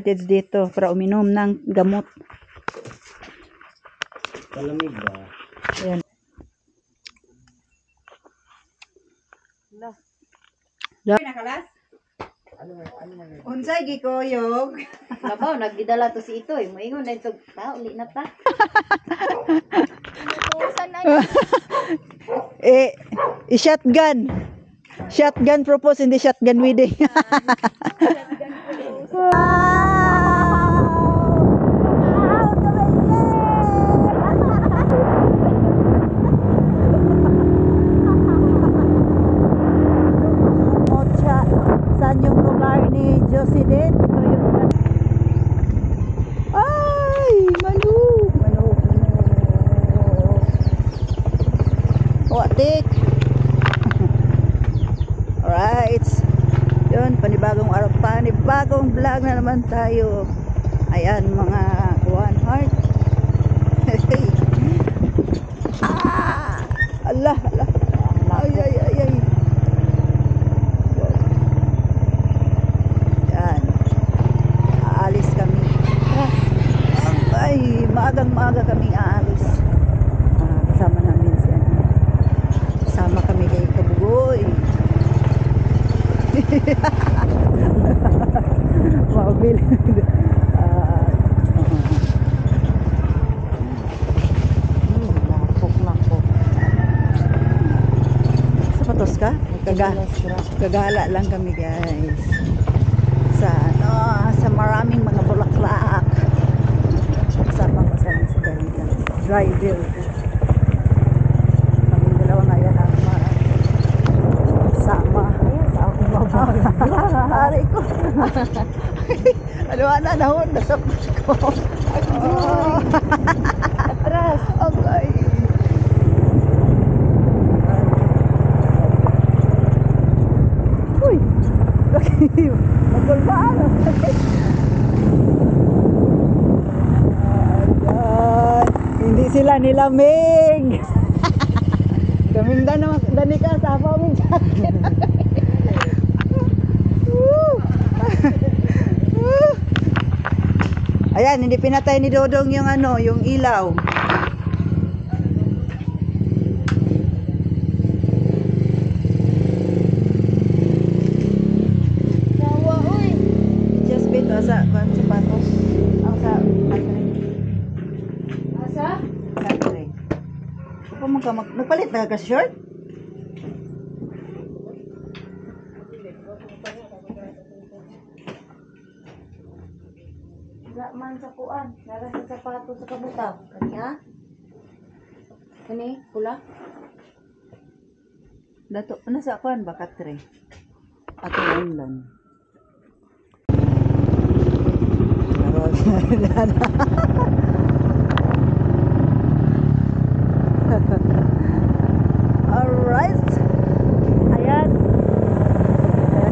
dito para uminom ng gamot. Palamig ba? Ayan. Nakalas? Unsay gikoyog? Labaw, nagdidala to si Itoy. Moingon na ito. Uli na ta. Shotgun. Shotgun propose, hindi shotgun wedding. Mocha, saan yung lugar ni Jocelyn? Ito yung... Ay, manok. Watik. Alright. Yun, panibagong araw, panibagong vlog na naman tayo. Ayan, mga one heart. Allah. Ay. Yan. Aalis kami. Ay, maagang-maaga kami aalis. Kasama namin siya. Kasama kami kay Kabugoy. Mabil. Lakok. Sapatos ka? Gagala lang kami, guys. Sa maraming mga bulaklak. Kasama ko sa driver. Kaming dalawa nga yan ang sama. Hari ko. Ano na nahon na sa ko. Atras. Okay. Uy. Magulbaan. Hindi sila nilamig. Kaming dani ka sa paming jacket. Ayan, hindi pinatay ni Dodong yung yung ilaw. Nawa, uy. Just bit sa sapatos. Ang sa Asa? country. Nagpalit na ka short? Wala man sa kuan. Nara sa sapato sa kabutaw. Kani ha? Kani? Pula? Dato, nasa kuan ba katre? Ato lang. Alright. Ayan.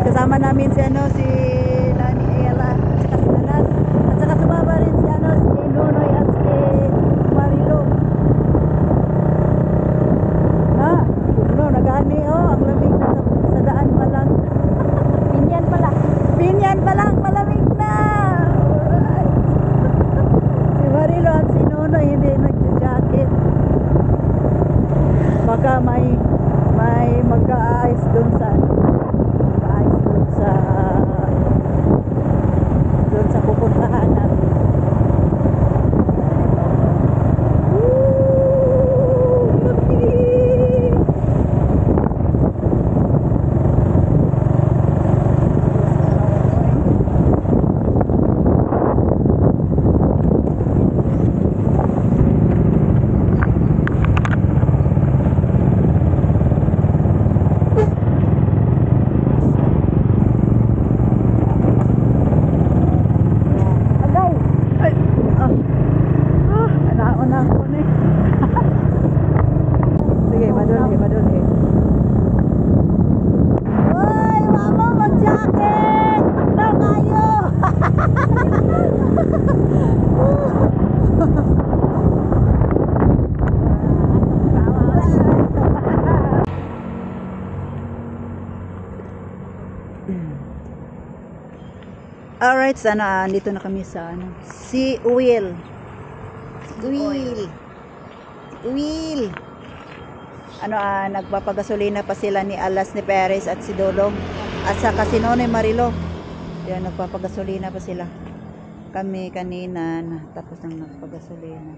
Kasama namin si si Nani Ayala at saka si Nanas. At saka sumama rin si si Nonoy at si Marilo. Nagani ang lamig na sa daan pa lang. Pinyan pa lang, malamig na. Alright. Si Marilo at si Nonoy hindi nagja-jacket. Baka may mag-aayos dun sa Alright, sana dito na kami sa si Will. Will. Nagpapagasolina pa sila ni Alas ni Perez at si Dodong at saka si Nonoy Marilo. Yan, nagpapagasolina pa sila. Kami kanina tapos nang nagpagasolina.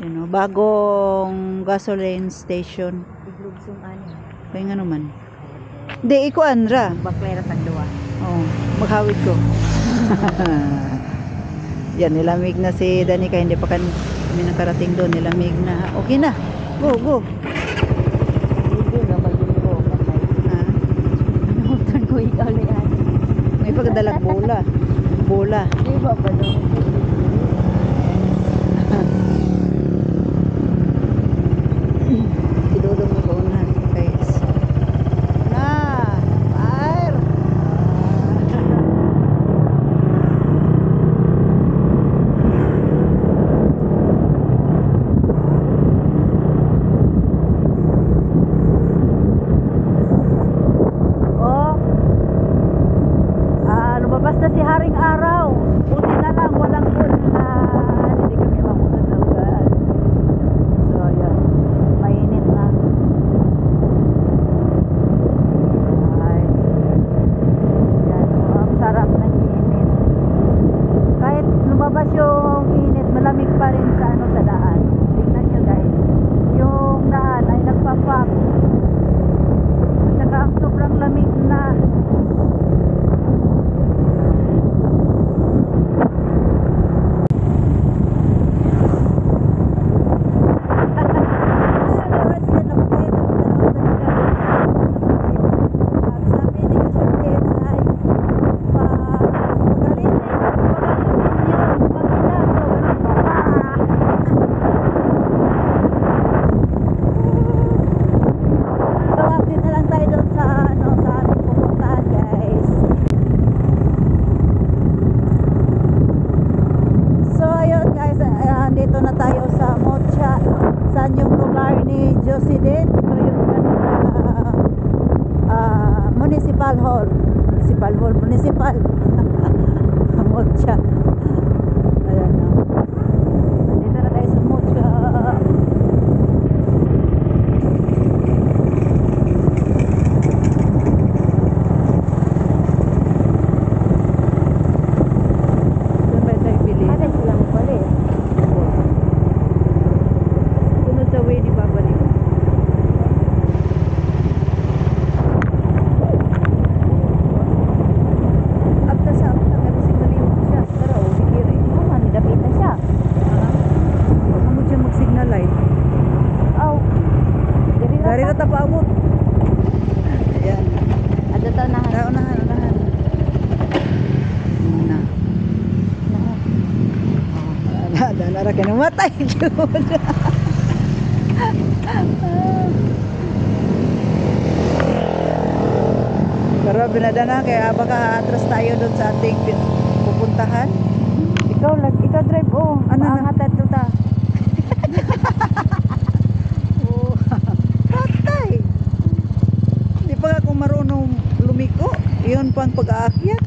Yun, bagong gasoline station. Iglugsong ani. Kaya nga naman. Di, ikuan ra. Baklera tag duwa. Oh, maghawid ko. Yan, nilamig na si Danica. Hindi pa kami nakarating doon. Nilamig na. Okay na. Go, go. Hindi nga magduro patay. Ha? Namutan ko ikaw ni ani. May pagdalag bola. Bola. Di ba pa daw? Idodong mo ko na, guys. Na! Fire! Oh! Lumabas na si Haring Araw. Buti na lang, walang ulan. Hindi kami mamunod sa ulan. So, yun. Mainit na. Ay. Yan. Ang sarap ng init. Kahit lumabas yung init, malamig pa rin sa sa daan. Tingnan nyo, guys. Yung daan ay nagpapak. At saka ang sobrang lamig na. Dito na tayo sa Mocha. Saan yung lugar ni Jocelyn? Ito yung Municipal Hall. Municipal. Mocha. Ayan na. Dito na tayo sa Mocha. Saan ba tayo pili? Ada silang balik. Sunod sa way ni babalik. After sa kami si Malimot siya. Pero sige rin. Mama, midapit na siya. Huwag mo siya mag-signal light. Aw. Dari na tapaabot. Ayan. Ada tayo na. Unahan. Muna. Nara ka namatay. Pero binadana kaya baka atras tayo doon sa ating pupuntahan. Ikaw drive oh. Ano na? Angatad to ta. Oh, patay. Hindi pa ako marunong lumiko. Yun pang pag-aakyat.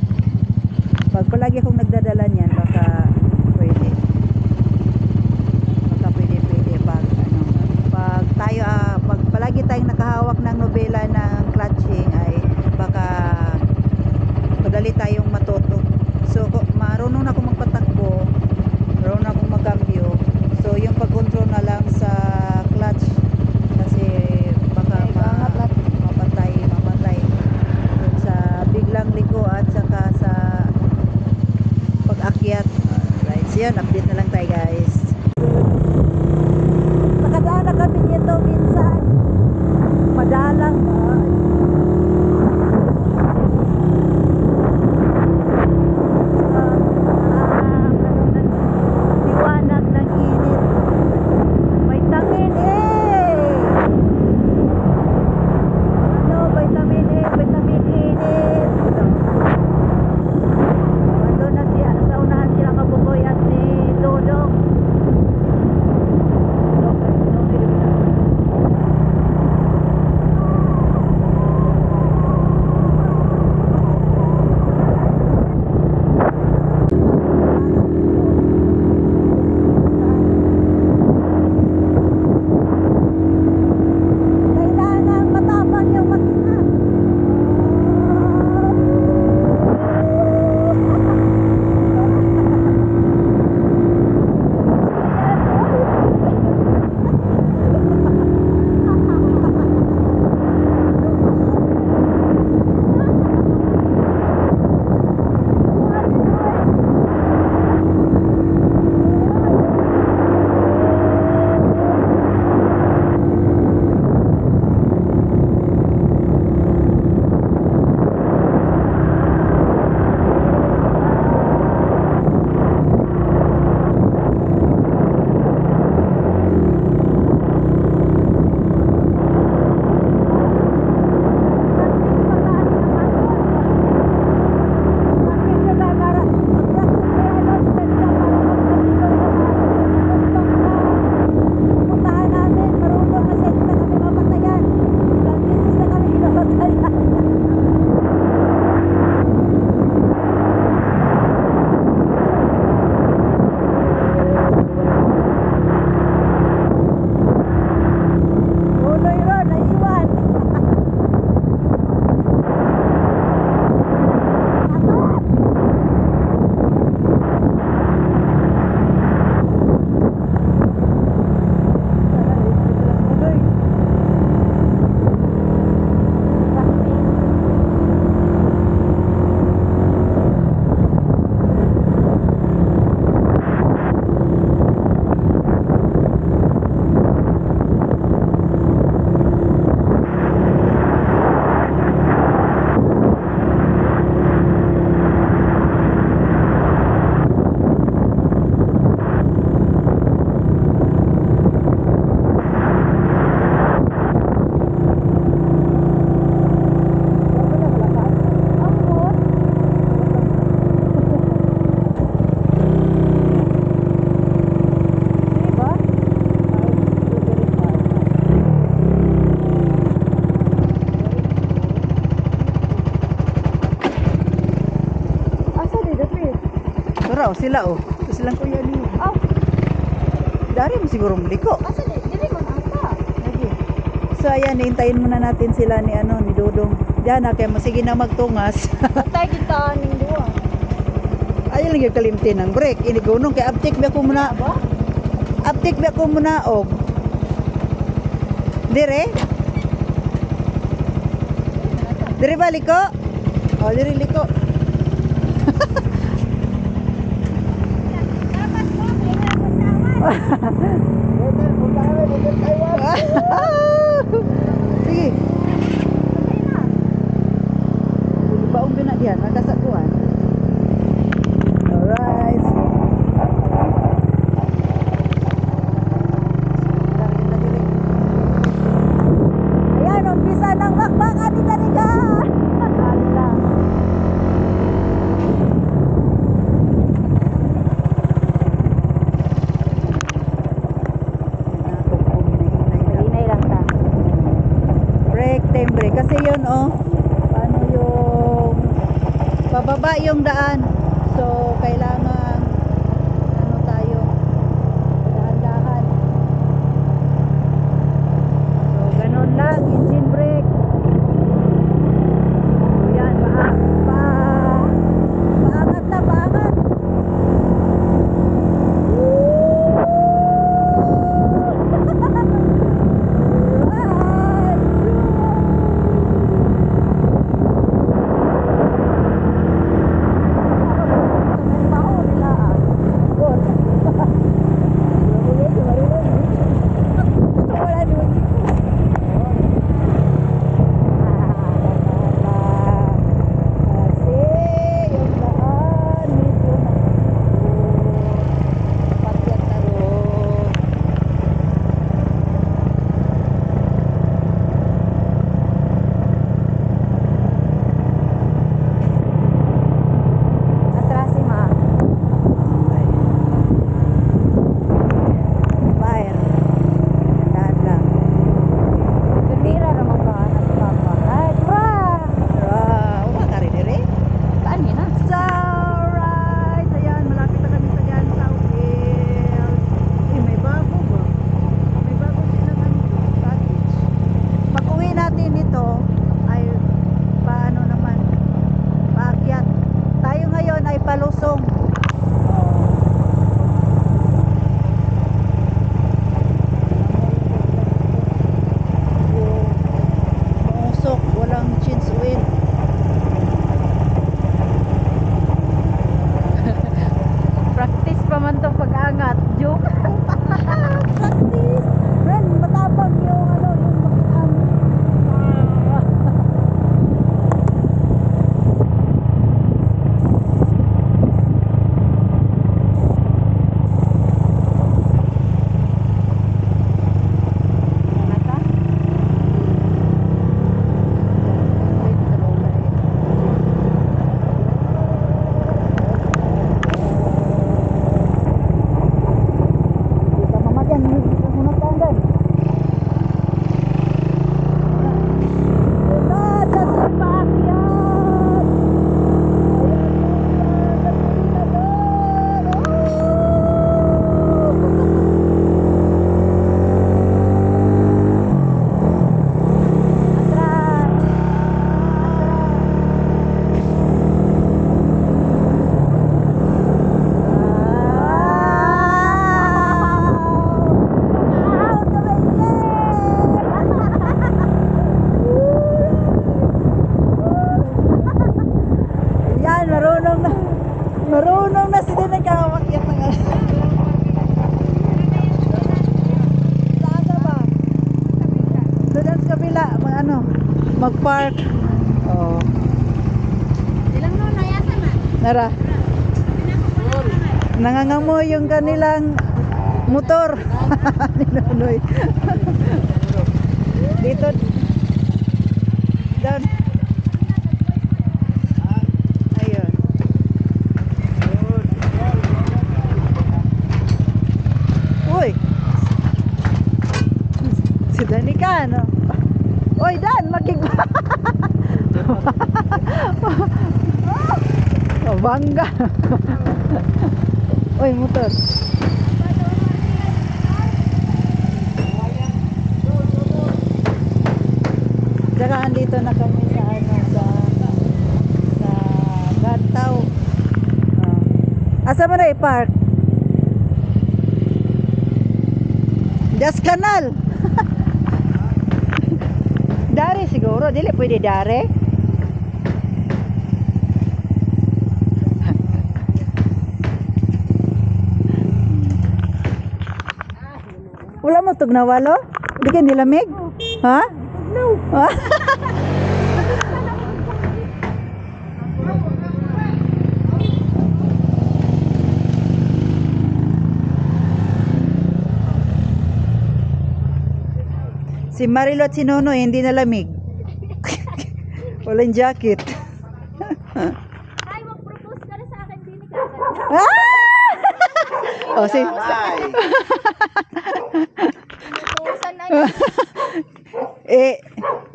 Pag palagi akong nagdadala niyan, baka pwede. Pag tayo, pag palagi tayong nakahawak ng nobela ng clutching ay baka madali tayong matuto. So, marunong na akong magpatakbo, marunong na akong magkambyo. So, yung pag-control na lang sa clutch kasi baka mamatay dun sa biglang liko at saka sa pag-akyat. Alright, so yun, update na lang tayo guys. Nakadaan na kami dito minsan. Madalang. Liwanag ng init. Vitamin A. Vitamin A, vitamin init. Doon na siya, sa unahan sila Kabukoy at ni Dodong. Nara, oh, sila oh. Ito silang kuya ni. Oh, Dari mo siguro maliko. asa dili man ata. Lagi. So ayan, hintayin muna natin sila ni ano, ni Dodong. Diyan na kay mo sige na magtungas. Patay kita ning duwa. Ayun lang yung kalimtin ng break. Ini gunong kay uptick ba ko muna. Ba? Uptick ba ko muna og. Dire? Dire ba liko? Oh, dire liko. Sige. Baong bina diyan, nakasatuan. Alright. Ayan, umpisa ng bakbakan ni Tariga. Inay lang ta. Break, time break. Kasi yun, oh, paano yung pababa yung daan. So, kailangan ano tayo, dahan-dahan. So, ganun lang, engine brake. So, yan, paangat na, paangat. Palusong. Usok, walang chins oil. Practice pa man to pag-angat. Joke. Practice. Ren, matapang yung ano, yung marunong na si Dinay kakawakyat ng ano. Saan ka ba? Doon sa kabila, ano, mag-park. Oh. Ilang no na yata man. Nara. Nangangamoy yung kanilang motor. Ni Nonoy. Dito. Down. Ayun. Uy. Si Danica, no? Uy, Dan, oh, bangga. Oy, motor. Tsaka andito na kami sa ano sa Gantaw. Asa mo na i-park? Das Canal. Dari siguro, dili pwede dari. Wala mo tug nawalo? Di ka nilamig? Ha? No. Si Marilo at si Nono hindi nalamig. Walang jacket. Ay, mag-propose ka na sa akin, din ka. Oh, si Proposal na yun.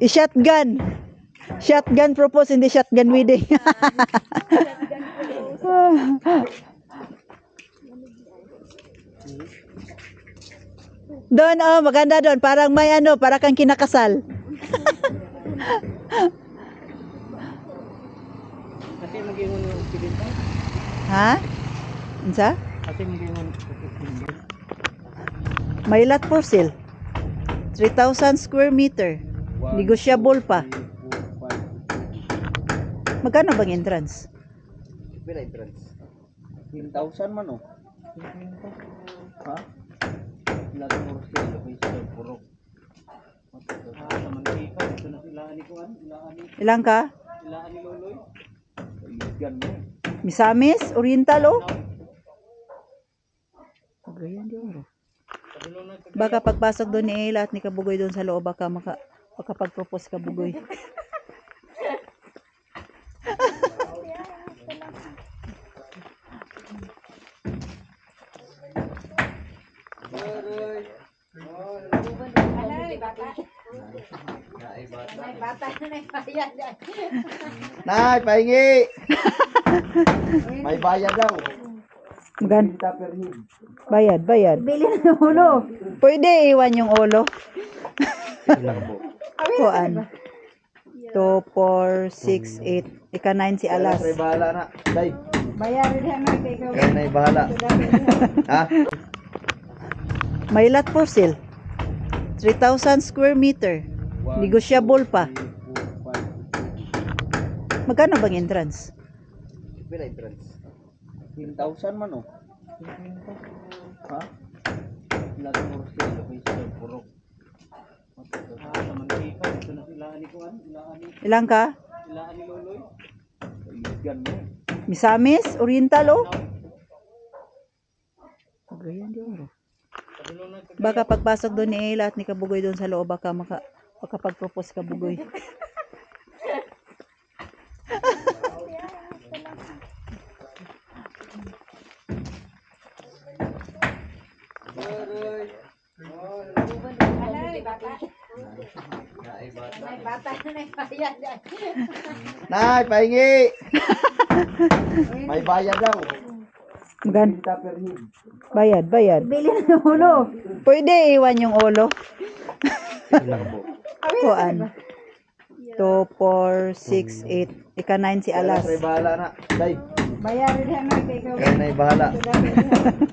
shotgun. Shotgun propose, hindi shotgun wedding. Doon, oh, maganda doon. Parang may ano, para kang kinakasal. Kasi mag-ingon yung pilita. Ha? Unsa? Kasi mag-ingon. May lot for sale. 3,000 square meter. Negotiable pa. Magkano bang entrance? Pila entrance? 10,000 man oh. Ha? Lahat ng oras yan, lapay sila, purok. Sa Mantika, ito na sila ni Kuan, Ilang ka? ilaan ni Loloy. Kaibigan mo. Misamis? Oriental, oh? Pagayan di oro. Baka pagpasok doon ni Ella at ni Kabugoy doon sa loob, baka makapag-propose Kabugoy. Nay, pahingi! May bayad daw. Magan? Kita per head. Bayad, bayad. Bili na ng ulo. Pwede iwan yung ulo. Ilang po. Kuan. 2, 4, 6, 8. Ika-9 si Alas. Kaya bahala na. Day, Bayarin na na kay ikaw. kaya na bahala. Ha? May lot for sale. 3,000 square meter. Negotiable pa. Magkano bang entrance? Pila entrance? 10,000 man oh. Ha? Lahat ng oras yan, lapay sila, purok. Sa Mantika, ito na sila ni Kuan, Ilang ka? ilaan ni Loloy. Kaibigan mo. Misamis? Oriental, oh? Pagayan di oro. Baka pagpasok doon ni Ella at ni Kabugoy doon sa loob, baka makapag-propose Kabugoy. May bata na bayad. Nay, pahingi! May bayad daw. Magan? Kita per head. Bayad, bayad. Bili na ng ulo. Pwede iwan yung ulo. Ilang po. Kuan. 2, 4, 6, 8. Ika-9 si Alas. Kaya bahala na. Day, Bayarin na na kay ikaw. kaya na bahala.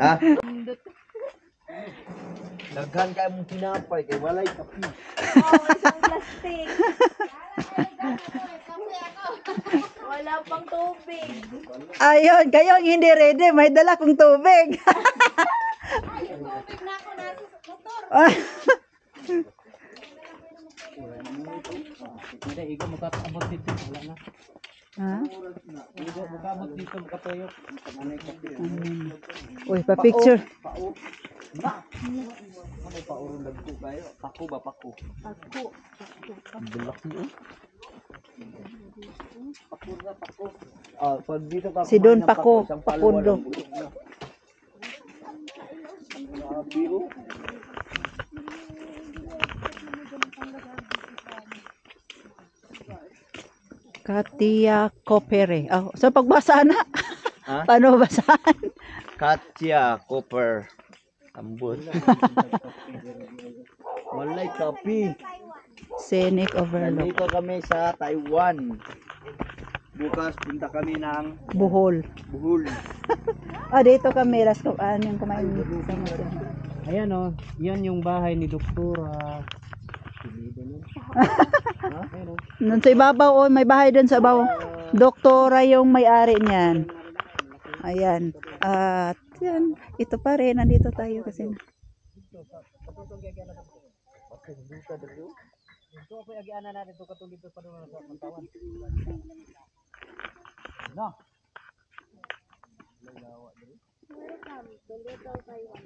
Ha? Daghan kayo mong tinapay kay walay kapi. Oh, isang plastic. Wala pang tubig. Ayun, kayo ang hindi ready. May dala kong tubig. Ay, yung tubig na ako nasa motor. Hindi, igo makakaabot dito. Wala na. Ha? Igo makakaabot dito, makatuyok. Panganay kapi. Uy, pa-picture. Pao. Na! Ano pa urong lagko kayo? Pako ba pako? Ako. Bulak mo. Pako na pako. Ah, pag dito ka Si Don kumain ng Pako, isang Pakundo. palawan, busog na. Grabe, oh. Katia Kopere. Oh, so pagbasa na. Ha? Paano basahan? Katya Copper. Ambot. Walay kapi. Scenic overlook. Nandito kami sa Taiwan. Bukas punta kami ng Bohol. Bohol. Dito kami. Yung kumain sa Mateo. Ayan o, yan yung bahay ni Doktora. Doon sa ibabaw, may bahay doon sa ibabaw. Doktora yung may-ari niyan. Ayan. At yan, ito pa rin. Nandito tayo kasi.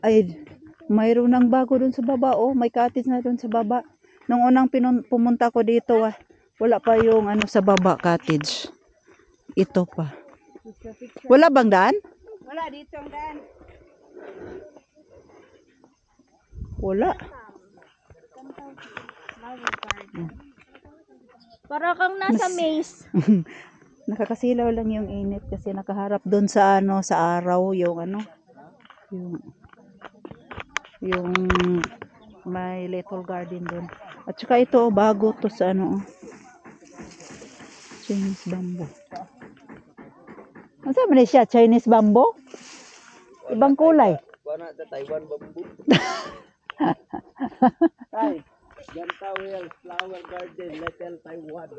Ay, mayroon ng bago doon sa baba. Oh, may cottage na doon sa baba. Nung unang pumunta ko dito, wala pa yung ano sa baba cottage. Ito pa. Wala bang daan? Wala dito ang daan. Wala. Para kang nasa maze. Nakakasilaw lang yung init kasi nakaharap doon sa ano sa araw yung ano yung may little garden doon. At saka ito bago to sa ano Chinese bamboo. Ano sabi siya? Chinese bamboo? Ibang kulay. Wala na Taiwan bamboo. Tay, Gantawel Flower Garden, Little Taiwan.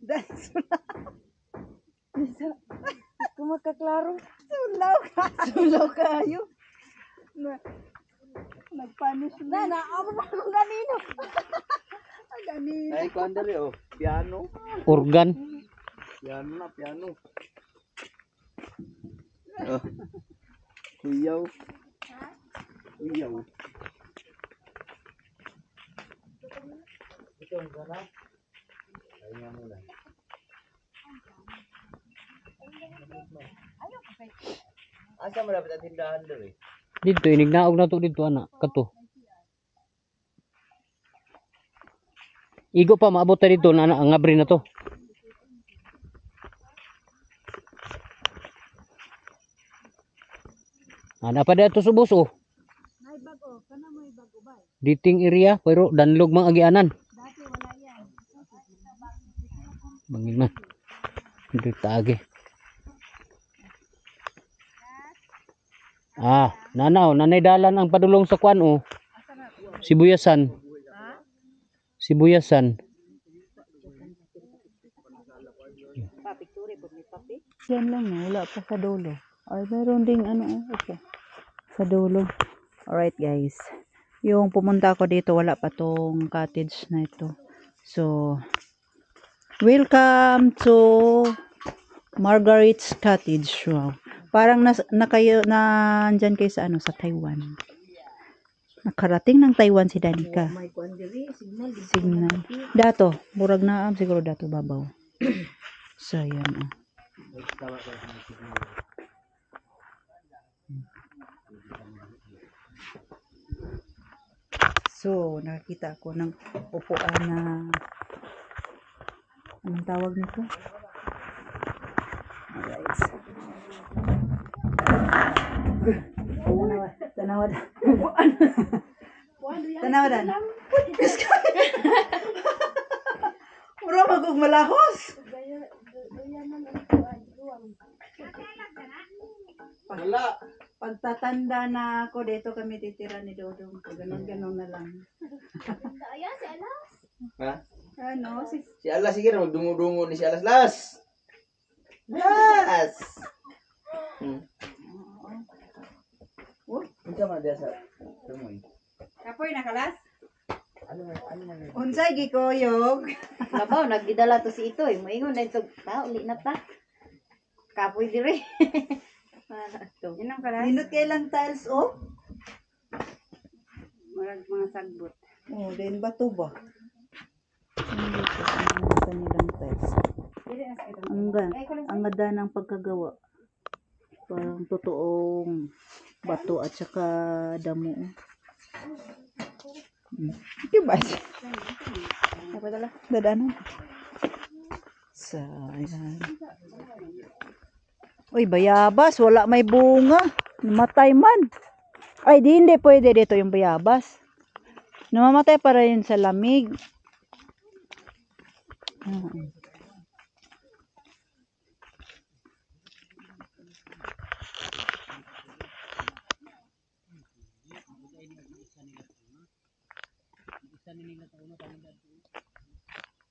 That's Kung magkaklaro. sulaw ka. Sulaw kayo. Nagpanish na. Amo na kung ganino. Ganito. Ay, kandali oh, piano. Organ. Piano na, piano. Oh. Kuyaw. Kuyaw. Ito ang sarap. Ay nga muna. Asa malapit ang tindahan doon eh? Dito inignaog na to dito anak kato. Igo pa maabot ta dito na ang abri na to. Ana pa dito subos oh. May bago. Kana may bago ba? Diting area pero danlog mang agianan. Dati wala yan. Bangin man. Dito agi. Nanaw, nanay dalan ang padulong sa kwan oh. Sibuyasan. Sibuyasan. Yan lang wala pa sa dulo. Ay, meron ding ano, ito. Sa dulo. Alright guys. Yung pumunta ako dito, wala pa tong cottage na ito. So, welcome to Margaret's Cottage. Wow. Parang nandyan kayo sa ano, sa Taiwan. Nakarating ng Taiwan si Danica. May kuandiri. Signal. Dato. Murag na siguro dato babaw. So, yan oh. So, nakakita ako ng upuan na anong tawag nito? Alright. Tanawa. Tanawa dan. Mura magug malahos. Wala. Pagtatanda na ako, dito kami titira ni Dodong. Ganon-ganon na lang. Ha? Ano? Si Alas, sige na, magdungo-dungo ni si Alas. Las! Las! Ang sama dia sa tumoy. Kapoy nakalas? Unsay gikoyog? Labaw, nagdidala to si ito eh. Moingon na ito. Uli na ta. Kapoy dire. Yan ang kalas. Minut kailang tiles oh? Mga sagbot. Oh, din bato ba? Hindi ko sa kanilang tiles. Ang ganda ng pagkagawa. Parang totoong bato at saka damo. Diba? Dadaanan. So, ayan. Uy, bayabas. Wala may bunga. Namatay man. Ay, di hindi pwede dito yung bayabas. Namamatay pa rin sa lamig.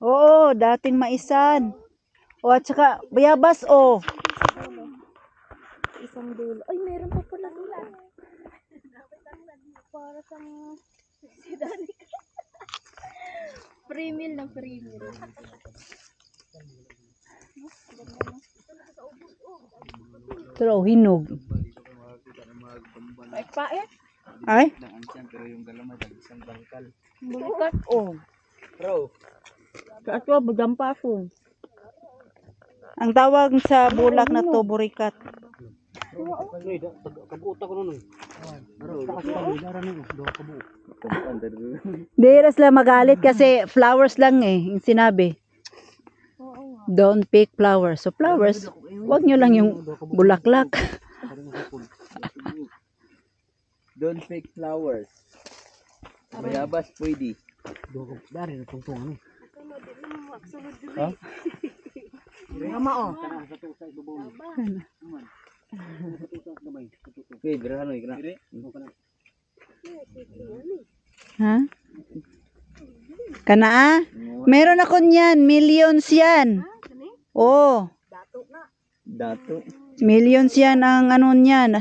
Oo, dating maisan. O, at saka, bayabas, o. Isang dulo. Ay, meron pa pala dulo. Para sa si Danica. Free meal na free meal. Pero, hinog. Ay, pa eh. Ay? Pero yung galamay, isang bangkal. Bulikat, oh. Bro, Kaatwa, bagampa po. Ang tawag sa bulak na to, burikat. Kabuta ko nun. Di sila magalit kasi flowers lang eh, yung sinabi. Don't pick flowers. So flowers, wag nyo lang yung bulaklak. don't fake flowers. Bayabas pwede. Dari na tungtong ano. Mama, oh. Okay, berano ikna. Ha? Kana? Meron ako niyan, millions yan. Oh, Dato. millions yan ang ano niyan.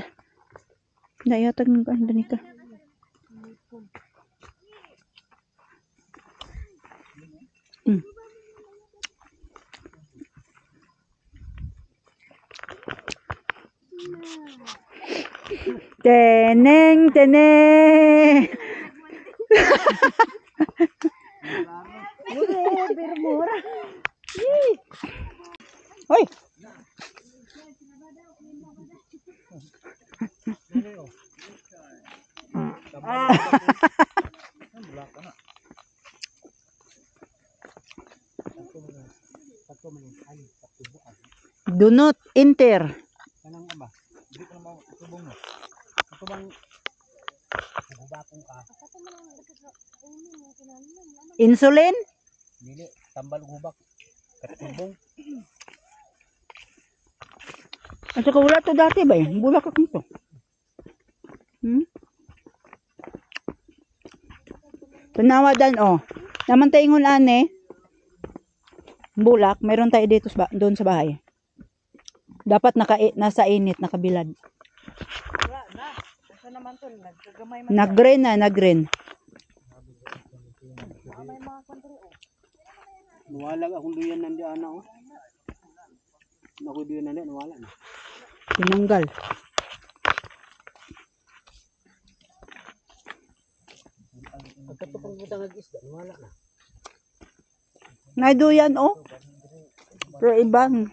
Dayatag ng Danica. Teneng, teneng. Bermura. Hoy. Do not enter. Insulin? Dili, tambal gubak. Katubong. At saka wala to dati ba eh? Bulak ako to. Tanawadan oh. Naman tayo ingon ane. Bulak, meron tayo dito doon sa bahay. Dapat nasa init, nakabilad. Nag-green na, nag-green. Nawala akong duyan nandi ana oh. Nakoy duyan nandi nawala na. Tinanggal. Pagkatupang butang ng isda nawala na. Naiduyan oh. Pero ibang.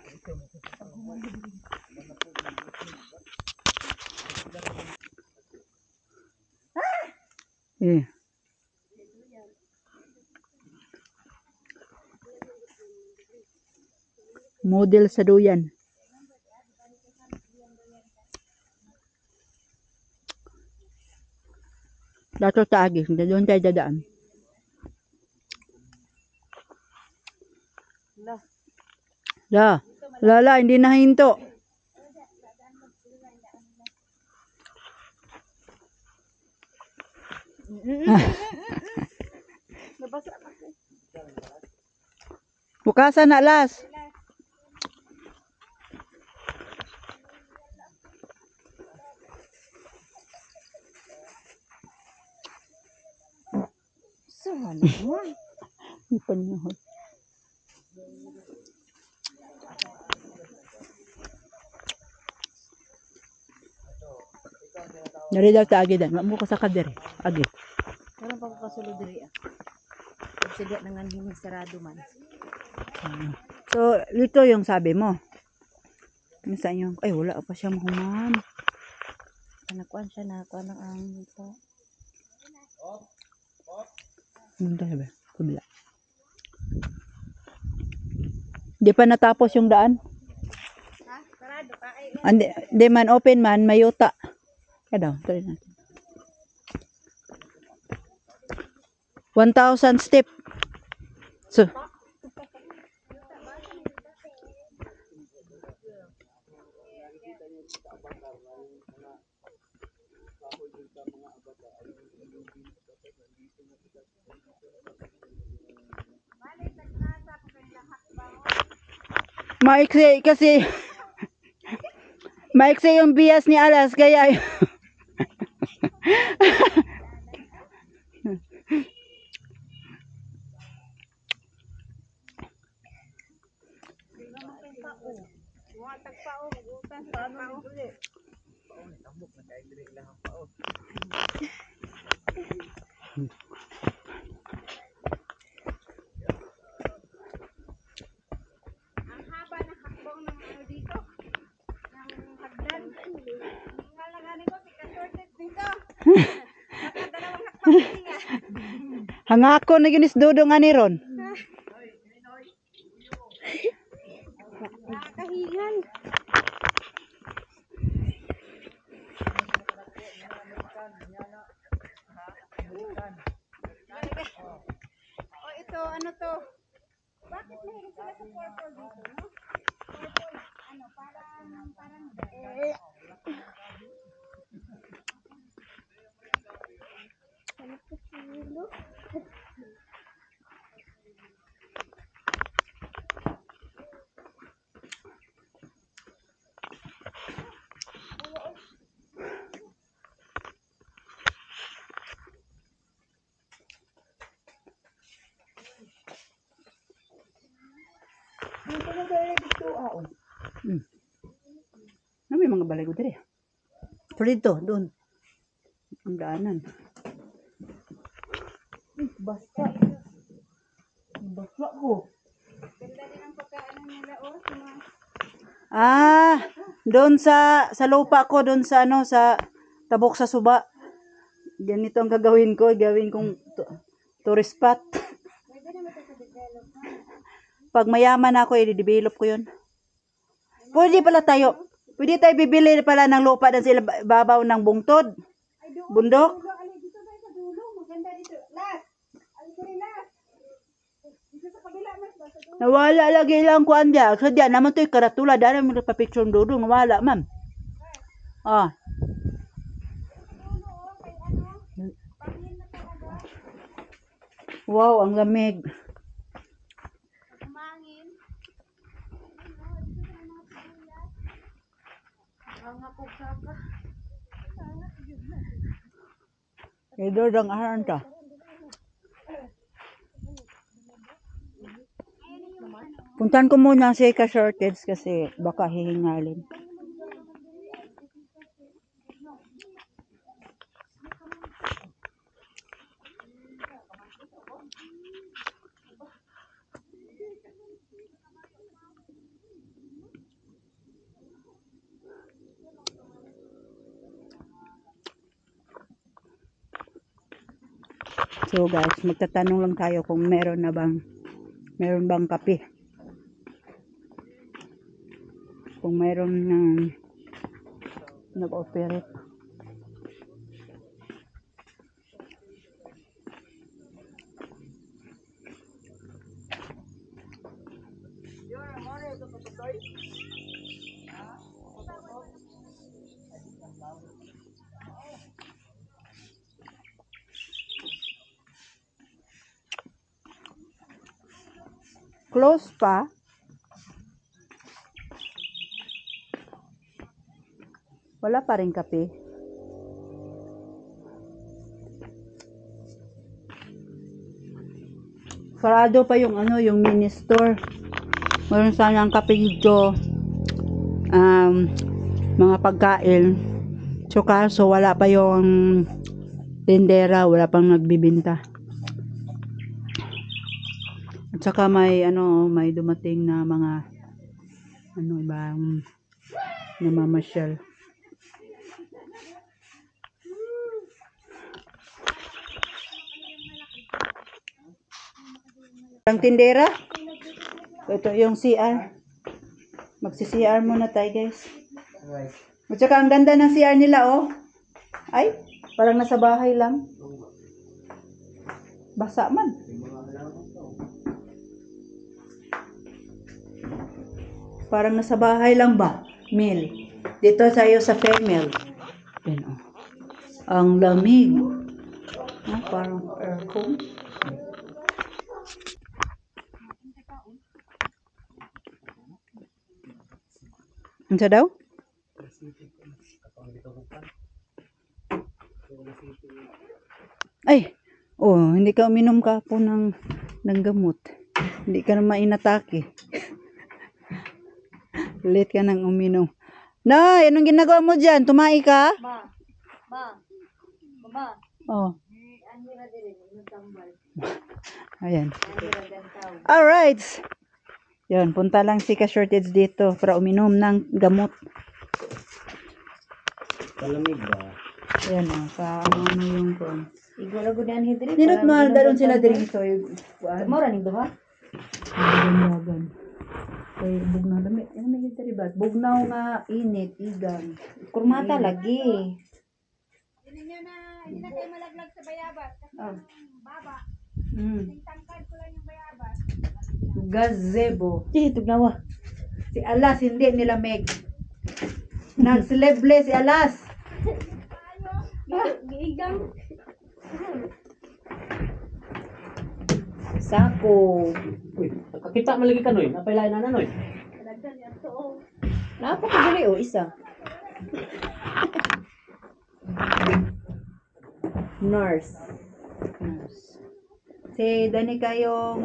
Model sa duyan. Dato taagi, doon tayo dadaan. La, hindi na hinto. Bukasan na las. Sama naman. Ipanahon. Dari daw ta agi dan, mo ko sa kader. Agi. Parang pagkasulod diri ah. Sige nangan himig sarado man. So, ito yung sabi mo. Saan yung, ay wala pa siya mahuman. Nakuan siya na kuan ang ito. Hindi ba? Kabila. Di pa natapos yung daan. Ha? Sarado ka. Ay, Di man open man, may yuta. Kaya tuloy natin. 1,000 step. So, maiksi kasi maiksi yung bias ni Alas kaya ang haba ng hakbang ng ano dito. Ng hagdan. Ang alaganin ko, pika-shorted dito. Baka dalawang hakbang niya. hangako na ginis dodo nga ni Ron. Nakakahingan. Oh, ito, ano to? Bakit mahilig sila sa purple dito, no? Purple, ano, parang May mga balay ko diri. So dito, doon. Ang daanan. Basta. Basta ko. ganda din ang pagkaano nila, oh. Doon sa lupa ko, doon sa ano, sa Tabok sa Suba. Ganito ang gagawin ko, gawin kong tourist spot. Pwede naman ito sa develop, ha? Pag mayaman ako, i-develop ko 'yun. Pwede pala tayo. Pwede tayo bibili pala ng lupa doon sa babaw ng bungtod. Bundok. Dulo, ali, dito tayo sa dulo. Maganda dito. Last. Ali ko rin last. Dito sa kabila, mas basta dulo. Nawala lagi lang ko andya. Sadya naman to'y karatula. Dahil mo nagpa-picture ng dudong. Nawala, ma'am. Ah. Wow, ang lamig. Kumangin. Ang ako saka. Ito ang aharan ta. Puntan ko muna si Ka-Shorteds kasi baka hihingalin. So guys, magtatanong lang tayo kung meron bang kape. Kung meron ng nag-operate. Close pa. Wala pa rin kape. Sarado pa yung yung mini store. Meron sanang kape dito. Mga pagkain. So kaso wala pa yung tindera, wala pang nagbibinta. At saka may dumating na mga ibang namamasyal. Ang tindera? Ito yung CR. Magsi-CR muna tayo, guys. At saka ang ganda ng CR nila, oh. Ay, parang nasa bahay lang. Basa man. Parang nasa bahay lang ba? Male. Dito tayo sa female. Yan, oh. Ang lamig. Oh, parang aircon. Ano daw? Ay, oh, hindi ka uminom ka po ng gamot. Hindi ka na mainatake. Late ka nang uminom. Nay, anong ginagawa mo dyan? Tumai ka? Mama. Oh. Ayan. Alright. Yun, punta lang si Ka-Shortage dito para uminom ng gamot. Palamig ba? Ayan, oh, sa ano yung kon. Igulagudan hidri. Nindot mahal daron sila dito. Mura ning duha. Dagan. Kay bugnaw dami. Ano may hintari ba? Bugnaw nga init, igang. Kurmata lagi. Hindi na kayo malaglag sa bayabas. Kasi Ah. yung baba, tangkad ko lang yung bayabas. Gazebo. Di tugnawa. Si Alas, hindi nila Meg. Nagsileble si Alas. Giigang. Sako. Uy, kakita malagi ka noy. Napay lain na noy. Napakadali o isa. Nurse. Si Danica yung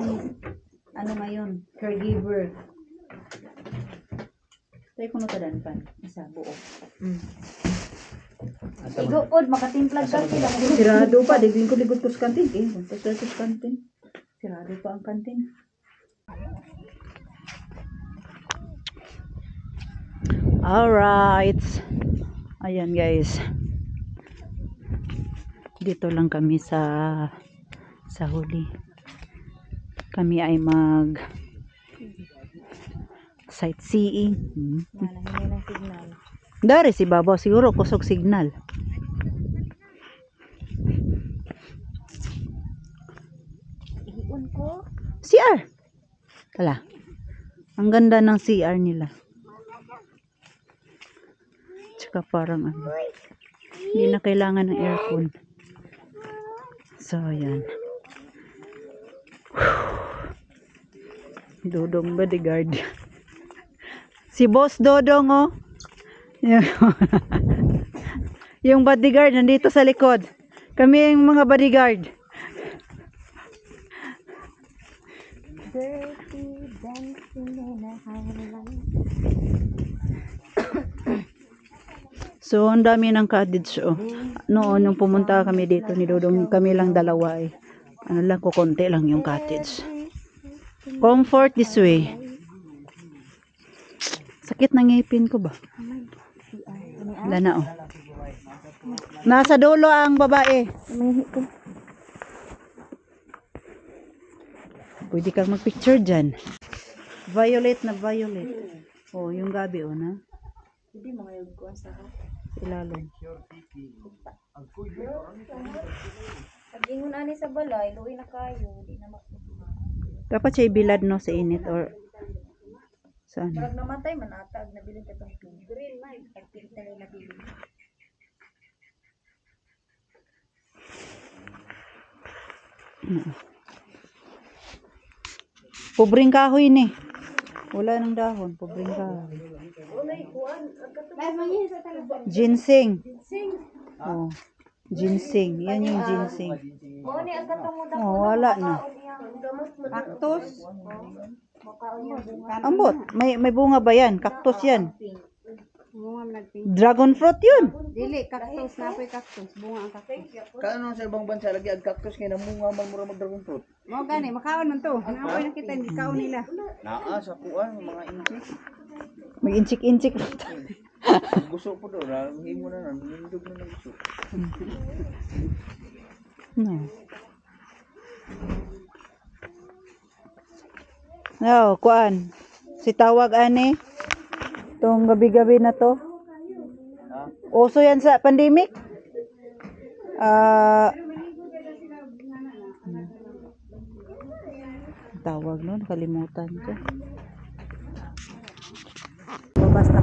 ano ngayon, caregiver. Tayo kuno tadan pa. Isa buo. Igukod makatimplag ka sila. Sirado pa, digin ko ligod ko sa kantin. Punta sa kantin. Sirado pa ang kantin. Alright. Ayan guys. Dito lang kami sa huli. Kami ay mag sightseeing. Nanahimay ng signal. Dari si Babaw siguro kusog signal. Iyon ko. CR. Tala. Ang ganda ng CR nila. Tsaka parang ano. Hindi na kailangan ng aircon. So, ayan. Dodong bodyguard. Si Boss Dodong, oh. Yung bodyguard nandito sa likod. Kami yung mga bodyguard. So, ang dami ng cottage, oh. Noon, nung pumunta kami dito ni Dodong, kami lang dalawa, eh. Ano lang, kukonti lang yung cottage. Comfort this way. Sakit ng ngipin ko ba? Wala na, oh. Nasa dulo ang babae. Pwede kang magpicture dyan. Violet na violet. Oh, yung gabi, oh, na. Hindi mga yung kuha sa Ilalim. Pag ingon ani sa balay, luwi na kayo, di na Dapat siya ibilad, no, sa init or saan? Pag namatay man atag nabilin ka tong green na pagpilita nila nabilin. Pobreng kahoy ni. Wala nang dahon, pobreng kahoy. Ginseng. Oh. Ginseng. Yan yung ginseng. Mo ni ang katong Oh, wala na. cactus. Ambot, may bunga ba yan? Cactus yan. Bunga nagping. Dragon fruit yun. Dili cactus na poy cactus, bunga ang cactus. Kaano sa ibang bansa lagi ang cactus kay namunga man mura mag-dragon fruit. Mo gani makaon man to. Ano ko nakita hindi kaon nila. Naa sa kuan mga insik. May inchik-inchik. Gusto po do ra himo na nan nindog na gusto. No. No, kuan. Si tawag ani. Tong gabi-gabi na to. Ha? Uso yan sa pandemic. Tawag no, nakalimutan ko. So, basta